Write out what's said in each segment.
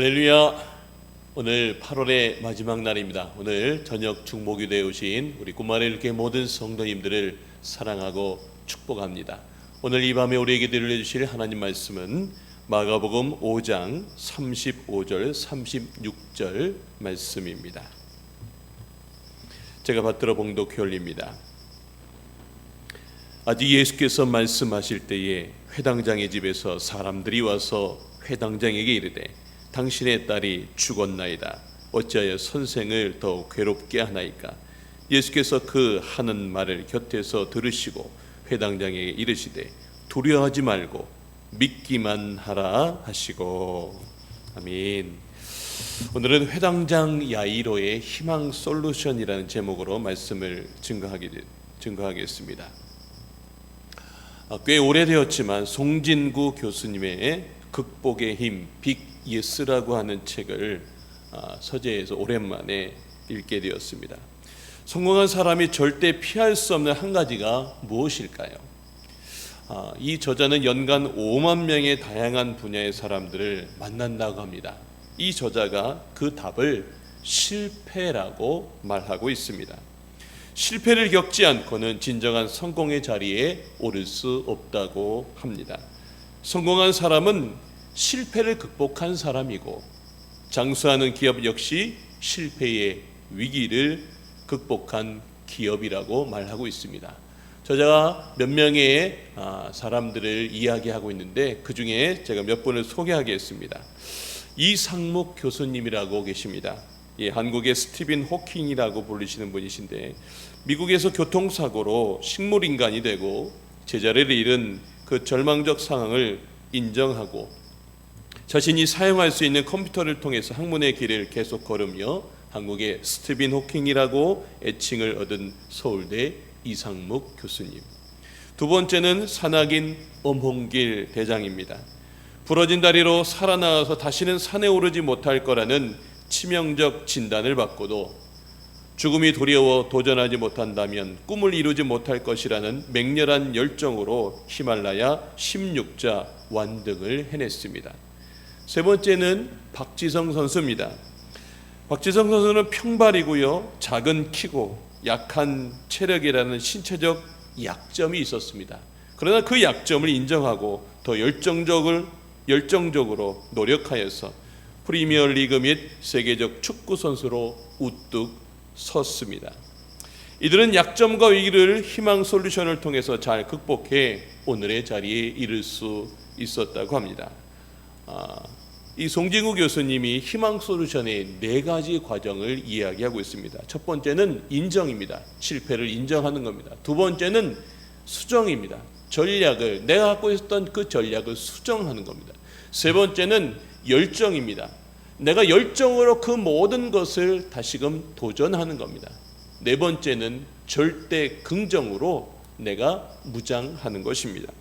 할렐루야. 오늘 8월의 마지막 날입니다. 오늘 저녁 중보기도에 오신 우리 꿈마을교회 모든 성도님들을 사랑하고 축복합니다. 오늘 이 밤에 우리에게 들려주실 하나님 말씀은 마가복음 5장 35절 36절 말씀입니다. 제가 받들어 봉독해 올립니다. 아직 예수께서 말씀하실 때에 회당장의 집에서 사람들이 와서 회당장에게 이르되 당신의 딸이 죽었나이다. 어찌하여 선생을 더 괴롭게 하나이까? 예수께서 그 하는 말을 곁에서 들으시고 회당장에게 이르시되 두려워하지 말고 믿기만 하라 하시고. 아멘. 오늘은 회당장 야이로의 희망 솔루션이라는 제목으로 말씀을 증거하겠습니다. 꽤 오래되었지만 송진구 교수님의 극복의 힘 빅 예스라고 하는 책을 서재에서 오랜만에 읽게 되었습니다. 성공한 사람이 절대 피할 수 없는 한 가지가 무엇일까요? 이 저자는 연간 5만 명의 다양한 분야의 사람들을 만난다고 합니다. 이 저자가 그 답을 실패라고 말하고 있습니다. 실패를 겪지 않고는 진정한 성공의 자리에 오를 수 없다고 합니다. 성공한 사람은 실패를 극복한 사람이고, 장수하는 기업 역시 실패의 위기를 극복한 기업이라고 말하고 있습니다. 저자가 몇 명의 사람들을 이야기하고 있는데 그 중에 제가 몇 분을 소개하겠습니다. 이상묵 교수님이라고 계십니다. 한국의 스티븐 호킹이라고 불리시는 분이신데, 미국에서 교통사고로 식물인간이 되고 제자리를 잃은 그 절망적 상황을 인정하고 자신이 사용할 수 있는 컴퓨터를 통해서 학문의 길을 계속 걸으며 한국의 스티븐 호킹이라고 애칭을 얻은 서울대 이상묵 교수님. 두 번째는 산악인 엄홍길 대장입니다. 부러진 다리로 살아나와서 다시는 산에 오르지 못할 거라는 치명적 진단을 받고도 죽음이 두려워 도전하지 못한다면 꿈을 이루지 못할 것이라는 맹렬한 열정으로 히말라야 16자 완등을 해냈습니다. 세 번째는 박지성 선수입니다. 박지성 선수는 평발이고요, 작은 키고 약한 체력이라는 신체적 약점이 있었습니다. 그러나 그 약점을 인정하고 더 열정적으로 노력하여서 프리미어리그 및 세계적 축구 선수로 우뚝 섰습니다. 이들은 약점과 위기를 희망 솔루션을 통해서 잘 극복해 오늘의 자리에 이를 수 있었다고 합니다. 이 송진구 교수님이 희망 솔루션의 4가지 과정을 이야기하고 있습니다. 첫 번째는 인정입니다. 실패를 인정하는 겁니다. 두 번째는 수정입니다. 전략을, 내가 갖고 있었던 그 전략을 수정하는 겁니다. 세 번째는 열정입니다. 내가 열정으로 그 모든 것을 다시금 도전하는 겁니다. 네 번째는 절대 긍정으로 내가 무장하는 것입니다.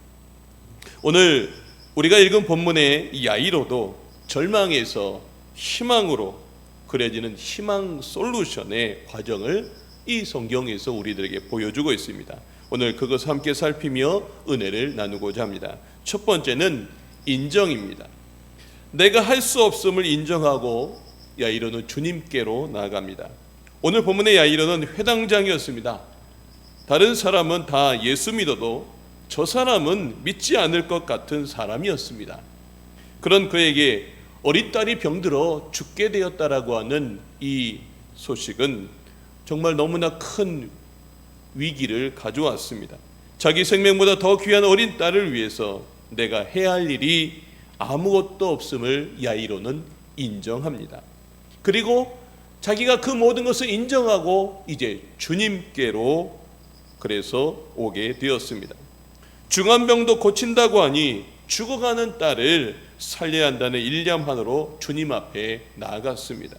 오늘 우리가 읽은 본문의 야이로도 절망에서 희망으로 그려지는 희망 솔루션의 과정을 이 성경에서 우리들에게 보여주고 있습니다. 오늘 그것을 함께 살피며 은혜를 나누고자 합니다. 첫 번째는 인정입니다. 내가 할 수 없음을 인정하고 야이로는 주님께로 나아갑니다. 오늘 본문의 야이로는 회당장이었습니다. 다른 사람은 다 예수 믿어도 저 사람은 믿지 않을 것 같은 사람이었습니다. 그런 그에게 어린 딸이 병들어 죽게 되었다라고 하는 이 소식은 정말 너무나 큰 위기를 가져왔습니다. 자기 생명보다 더 귀한 어린 딸을 위해서 내가 해야 할 일이 아무것도 없음을 야이로는 인정합니다. 그리고 자기가 그 모든 것을 인정하고 이제 주님께로 그래서 오게 되었습니다. 중환병도 고친다고 하니 죽어가는 딸을 살려야 한다는 일념만으로 주님 앞에 나아갔습니다.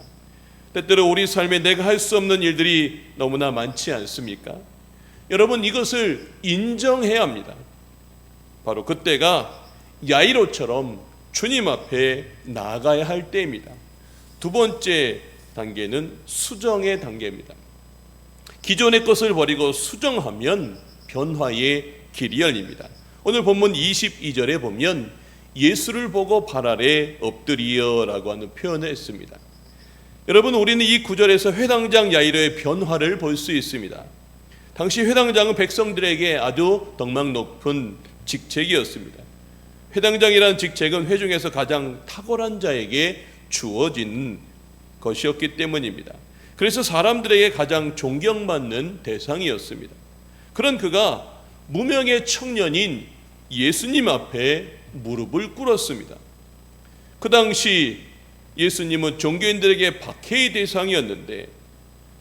때때로 우리 삶에 내가 할 수 없는 일들이 너무나 많지 않습니까? 여러분, 이것을 인정해야 합니다. 바로 그때가 야이로처럼 주님 앞에 나아가야 할 때입니다. 두 번째 단계는 수정의 단계입니다. 기존의 것을 버리고 수정하면 변화의 길이 열립니다. 오늘 본문 22절에 보면 예수를 보고 발 아래 엎드리어라고 하는 표현을 했습니다. 여러분, 우리는 이 구절에서 회당장 야이로의 변화를 볼 수 있습니다. 당시 회당장은 백성들에게 아주 덕망 높은 직책이었습니다. 회당장이라는 직책은 회중에서 가장 탁월한 자에게 주어진 것이었기 때문입니다. 그래서 사람들에게 가장 존경받는 대상이었습니다. 그런 그가 무명의 청년인 예수님 앞에 무릎을 꿇었습니다. 그 당시 예수님은 종교인들에게 박해의 대상이었는데,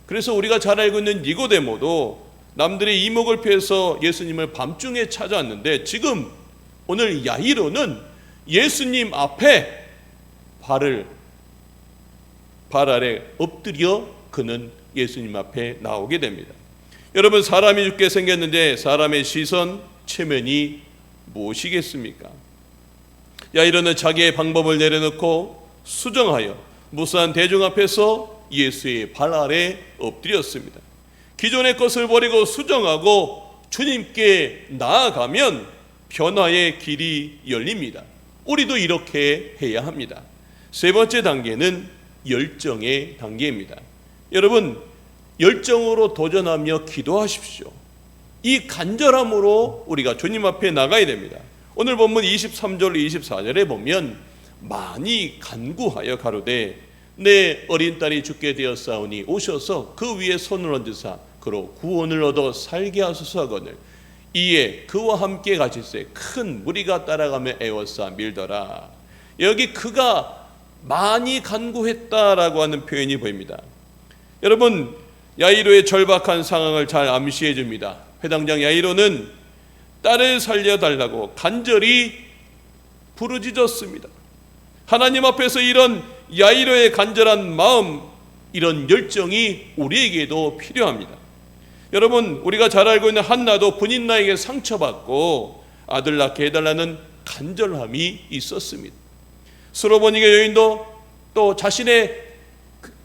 그래서 우리가 잘 알고 있는 니고데모도 남들의 이목을 피해서 예수님을 밤중에 찾아왔는데, 지금 오늘 야이로는 예수님 앞에 발 아래 엎드려 그는 예수님 앞에 나오게 됩니다. 여러분, 사람이 죽게 생겼는데 사람의 시선, 체면이 무엇이겠습니까? 야이로는 자기의 방법을 내려놓고 수정하여 무수한 대중 앞에서 예수의 발 아래 엎드렸습니다. 기존의 것을 버리고 수정하고 주님께 나아가면 변화의 길이 열립니다. 우리도 이렇게 해야 합니다. 세 번째 단계는 열정의 단계입니다. 여러분, 열정으로 도전하며 기도하십시오. 이 간절함으로 우리가 주님 앞에 나가야 됩니다. 오늘 본문 23절 24절에 보면 많이 간구하여 가로되 내 어린 딸이 죽게 되었사오니 오셔서 그 위에 손을 얹으사 그로 구원을 얻어 살게 하소서 하거늘 이에 그와 함께 가실새 큰 무리가 따라가며 애워싸 밀더라. 여기 그가 많이 간구했다라고 하는 표현이 보입니다. 여러분, 야이로의 절박한 상황을 잘 암시해 줍니다. 회당장 야이로는 딸을 살려달라고 간절히 부르짖었습니다. 하나님 앞에서 이런 야이로의 간절한 마음, 이런 열정이 우리에게도 필요합니다. 여러분, 우리가 잘 알고 있는 한나도 부인 나에게 상처받고 아들 낳게 해달라는 간절함이 있었습니다. 수로보니게 여인도 또 자신의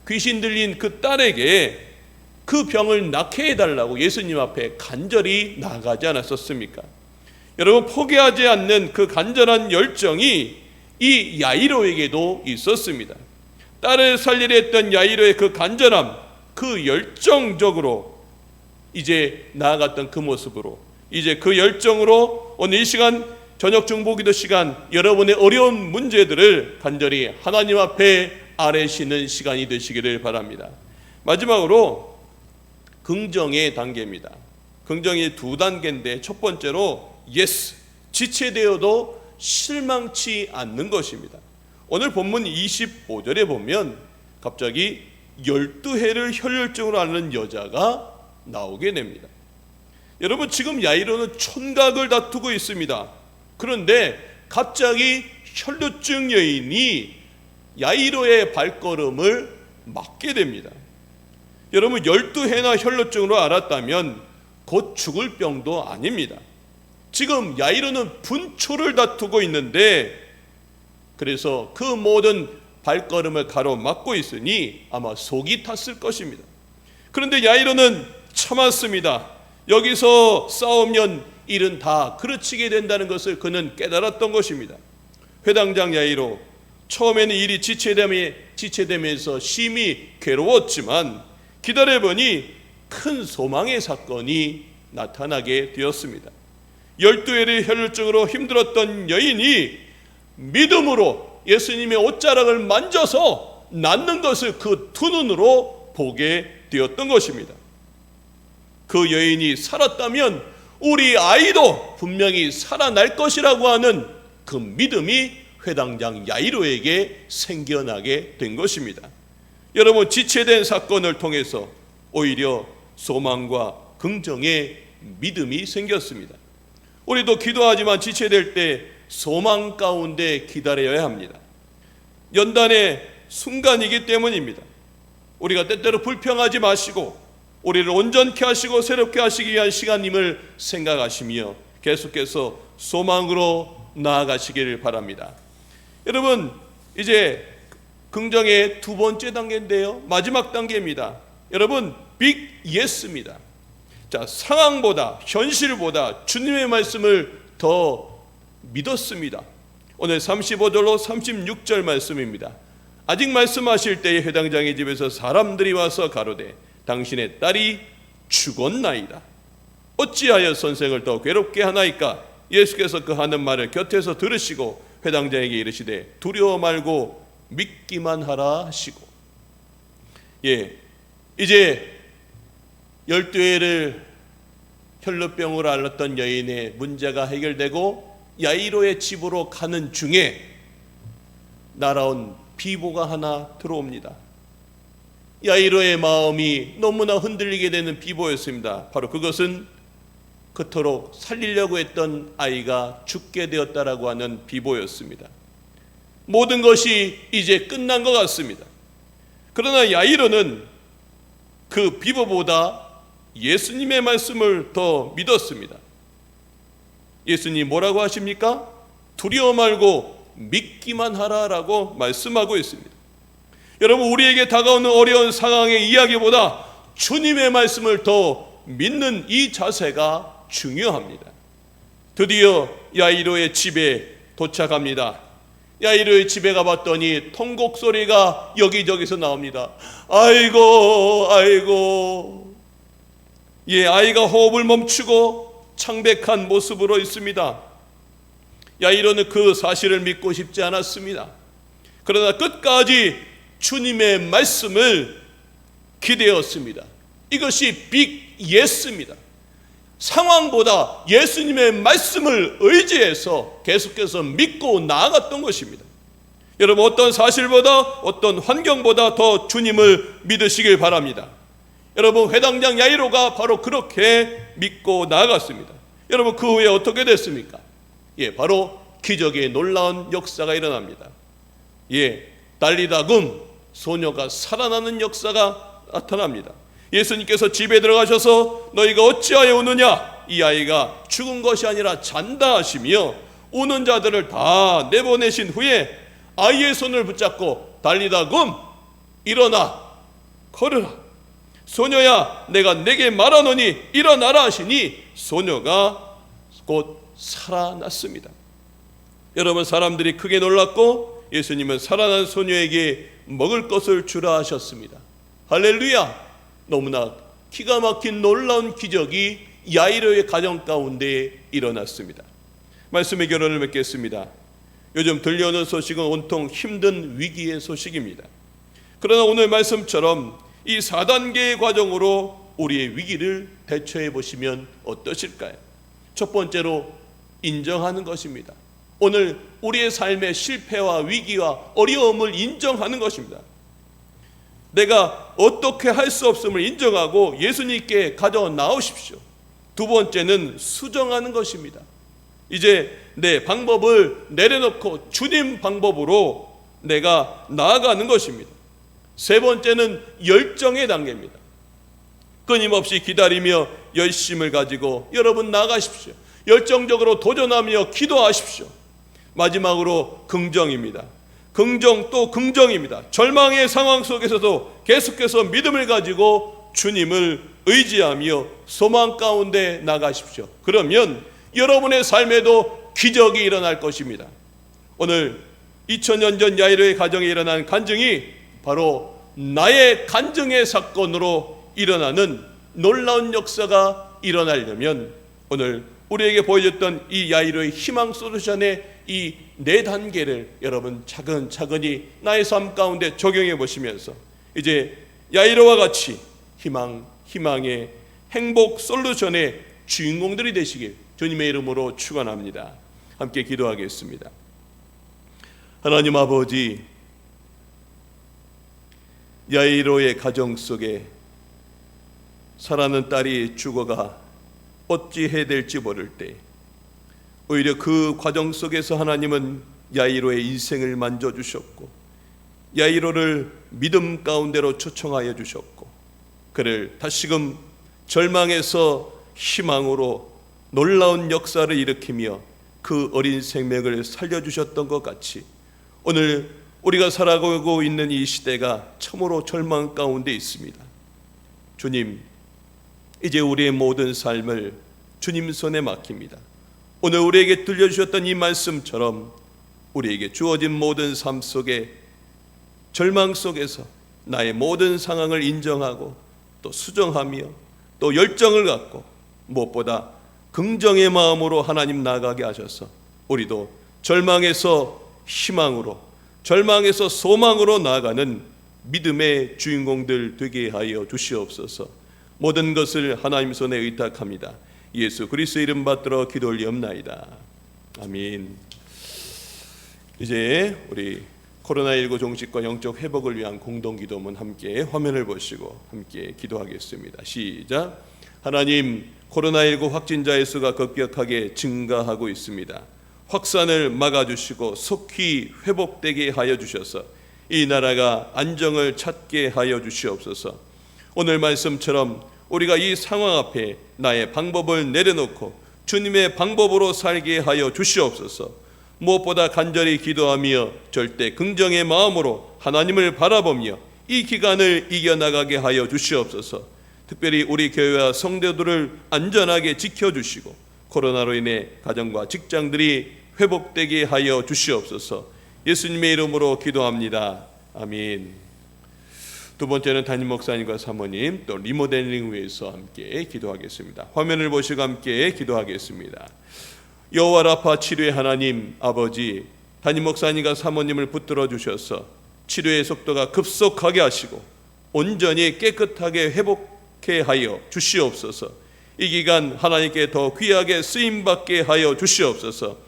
귀신 들린 그 딸에게 그 병을 낫게 해달라고 예수님 앞에 간절히 나아가지 않았었습니까? 여러분, 포기하지 않는 그 간절한 열정이 이 야이로에게도 있었습니다. 딸을 살리려 했던 야이로의 그 간절함, 그 열정적으로 이제 나아갔던 그 모습으로, 이제 그 열정으로 오늘 이 시간 저녁 중보기도 시간 여러분의 어려운 문제들을 간절히 하나님 앞에 아뢰시는 시간이 되시기를 바랍니다. 마지막으로 긍정의 단계입니다. 긍정이 두 단계인데, 첫 번째로 예스, 지체되어도 실망치 않는 것입니다. 오늘 본문 25절에 보면 갑자기 12해를 혈혈증으로 앓는 여자가 나오게 됩니다. 여러분, 지금 야이로는 촌각을 다투고 있습니다. 그런데 갑자기 혈루증 여인이 야이로의 발걸음을 막게 됩니다. 여러분, 12해나 혈루증으로 앓았다면 곧 죽을 병도 아닙니다. 지금 야이로는 분초를 다투고 있는데, 그래서 그 모든 발걸음을 가로막고 있으니 아마 속이 탔을 것입니다. 그런데 야이로는 참았습니다. 여기서 싸우면 일은 다 그르치게 된다는 것을 그는 깨달았던 것입니다. 회당장 야이로, 처음에는 일이 지체되면서 심히 괴로웠지만 기다려보니 큰 소망의 사건이 나타나게 되었습니다. 12해의 혈루증으로 힘들었던 여인이 믿음으로 예수님의 옷자락을 만져서 낫는 것을 그 두 눈으로 보게 되었던 것입니다. 그 여인이 살았다면 우리 아이도 분명히 살아날 것이라고 하는 그 믿음이 회당장 야이로에게 생겨나게 된 것입니다. 여러분, 지체된 사건을 통해서 오히려 소망과 긍정의 믿음이 생겼습니다. 우리도 기도하지만 지체될 때 소망 가운데 기다려야 합니다. 연단의 순간이기 때문입니다. 우리가 때때로 불평하지 마시고 우리를 온전케 하시고 새롭게 하시기 위한 시간임을 생각하시며 계속해서 소망으로 나아가시기를 바랍니다. 여러분, 이제 긍정의 두 번째 단계인데요, 마지막 단계입니다. 여러분, 빅 예스입니다. 자, 상황보다 현실보다 주님의 말씀을 더 믿었습니다. 오늘 35절로 36절 말씀입니다. 아직 말씀하실 때에 회당장의 집에서 사람들이 와서 가로되 당신의 딸이 죽었나이다. 어찌하여 선생을 더 괴롭게 하나이까? 예수께서 그 하는 말을 곁에서 들으시고 회당장에게 이르시되 두려워 말고 믿기만 하라 하시고. 이제 12회를 혈루병으로 앓았던 여인의 문제가 해결되고 야이로의 집으로 가는 중에 날아온 비보가 하나 들어옵니다. 야이로의 마음이 너무나 흔들리게 되는 비보였습니다. 바로 그것은 그토록 살리려고 했던 아이가 죽게 되었다라고 하는 비보였습니다. 모든 것이 이제 끝난 것 같습니다. 그러나 야이로는 그 비보보다 예수님의 말씀을 더 믿었습니다. 예수님 뭐라고 하십니까? 두려워 말고 믿기만 하라라고 말씀하고 있습니다. 여러분, 우리에게 다가오는 어려운 상황의 이야기보다 주님의 말씀을 더 믿는 이 자세가 중요합니다. 드디어 야이로의 집에 도착합니다. 야이로의 집에 가봤더니 통곡 소리가 여기저기서 나옵니다. 아이고 아이고. 아이가 호흡을 멈추고 창백한 모습으로 있습니다. 야이로는 그 사실을 믿고 싶지 않았습니다. 그러나 끝까지 주님의 말씀을 기대었습니다. 이것이 빅 예스입니다. 상황보다 예수님의 말씀을 의지해서 계속해서 믿고 나아갔던 것입니다. 여러분, 어떤 사실보다 어떤 환경보다 더 주님을 믿으시길 바랍니다. 여러분, 회당장 야이로가 바로 그렇게 믿고 나아갔습니다. 여러분, 그 후에 어떻게 됐습니까? 바로 기적의 놀라운 역사가 일어납니다. 달리다금 소녀가 살아나는 역사가 나타납니다. 예수님께서 집에 들어가셔서 너희가 어찌하여 우느냐? 이 아이가 죽은 것이 아니라 잔다 하시며 우는 자들을 다 내보내신 후에 아이의 손을 붙잡고 달리다금 일어나 걸으라. 소녀야, 내가 내게 말하노니 일어나라 하시니 소녀가 곧 살아났습니다. 여러분, 사람들이 크게 놀랐고 예수님은 살아난 소녀에게 먹을 것을 주라 하셨습니다. 할렐루야! 너무나 기가 막힌 놀라운 기적이 야이로의 가정 가운데 일어났습니다. 말씀의 결론을 맺겠습니다. 요즘 들려오는 소식은 온통 힘든 위기의 소식입니다. 그러나 오늘 말씀처럼 이 4단계의 과정으로 우리의 위기를 대처해 보시면 어떠실까요? 첫 번째로 인정하는 것입니다. 오늘 우리의 삶의 실패와 위기와 어려움을 인정하는 것입니다. 내가 어떻게 할 수 없음을 인정하고 예수님께 가져 나오십시오. 두 번째는 수정하는 것입니다. 이제 내 방법을 내려놓고 주님 방법으로 내가 나아가는 것입니다. 세 번째는 열정의 단계입니다. 끊임없이 기다리며 열심을 가지고 여러분 나아가십시오. 열정적으로 도전하며 기도하십시오. 마지막으로 긍정입니다. 긍정 또 긍정입니다. 절망의 상황 속에서도 계속해서 믿음을 가지고 주님을 의지하며 소망 가운데 나가십시오. 그러면 여러분의 삶에도 기적이 일어날 것입니다. 오늘 2000년 전 야이로의 가정에 일어난 간증이 바로 나의 간증의 사건으로 일어나는 놀라운 역사가 일어나려면 오늘 우리에게 보여줬던 이 야이로의 희망 솔루션의 이 4단계를 여러분 차근차근히 나의 삶 가운데 적용해 보시면서 이제 야이로와 같이 희망의 행복 솔루션의 주인공들이 되시길 주님의 이름으로 축원합니다. 함께 기도하겠습니다. 하나님 아버지, 야이로의 가정 속에 사랑하는 딸이 죽어가 어찌 해야 될지 모를 때 오히려 그 과정 속에서 하나님은 야이로의 인생을 만져주셨고 야이로를 믿음 가운데로 초청하여 주셨고 그를 다시금 절망에서 희망으로 놀라운 역사를 일으키며 그 어린 생명을 살려주셨던 것 같이 오늘 우리가 살아가고 있는 이 시대가 참으로 절망 가운데 있습니다. 주님, 이제 우리의 모든 삶을 주님 손에 맡깁니다. 오늘 우리에게 들려주셨던 이 말씀처럼 우리에게 주어진 모든 삶 속에 절망 속에서 나의 모든 상황을 인정하고 또 수정하며 또 열정을 갖고 무엇보다 긍정의 마음으로 하나님 나아가게 하셔서 우리도 절망에서 희망으로, 절망에서 소망으로 나아가는 믿음의 주인공들 되게 하여 주시옵소서. 모든 것을 하나님 손에 의탁합니다. 예수 그리스도 이름 받들어 기도 올리옵나이다. 아멘. 이제 우리 코로나19 종식과 영적 회복을 위한 공동기도문 함께 화면을 보시고 함께 기도하겠습니다. 시작. 하나님, 코로나19 확진자의 수가 급격하게 증가하고 있습니다. 확산을 막아주시고 속히 회복되게 하여 주셔서 이 나라가 안정을 찾게 하여 주시옵소서. 오늘 말씀처럼 우리가 이 상황 앞에 나의 방법을 내려놓고 주님의 방법으로 살게 하여 주시옵소서. 무엇보다 간절히 기도하며 절대 긍정의 마음으로 하나님을 바라보며 이 기간을 이겨나가게 하여 주시옵소서. 특별히 우리 교회와 성도들을 안전하게 지켜주시고 코로나로 인해 가정과 직장들이 회복되게 하여 주시옵소서. 예수님의 이름으로 기도합니다. 아멘. 두 번째는 담임 목사님과 사모님 또 리모델링 위해서 함께 기도하겠습니다. 화면을 보시고 함께 기도하겠습니다. 여호와 라파 치료의 하나님 아버지, 담임 목사님과 사모님을 붙들어 주셔서 치료의 속도가 급속하게 하시고 온전히 깨끗하게 회복해 하여 주시옵소서. 이 기간 하나님께 더 귀하게 쓰임받게 하여 주시옵소서.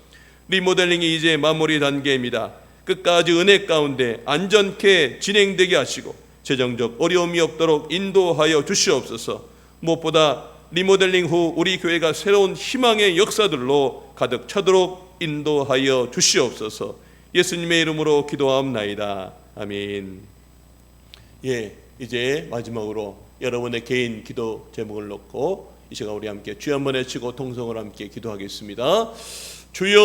리모델링이 이제 마무리 단계입니다. 끝까지 은혜 가운데 안전케 진행되게 하시고 재정적 어려움이 없도록 인도하여 주시옵소서. 무엇보다 리모델링 후 우리 교회가 새로운 희망의 역사들로 가득 차도록 인도하여 주시옵소서. 예수님의 이름으로 기도하옵나이다. 아멘. 이제 마지막으로 여러분의 개인 기도 제목을 놓고 이 시간 우리 함께 주여 한번 외치고 통성을 함께 기도하겠습니다. 주여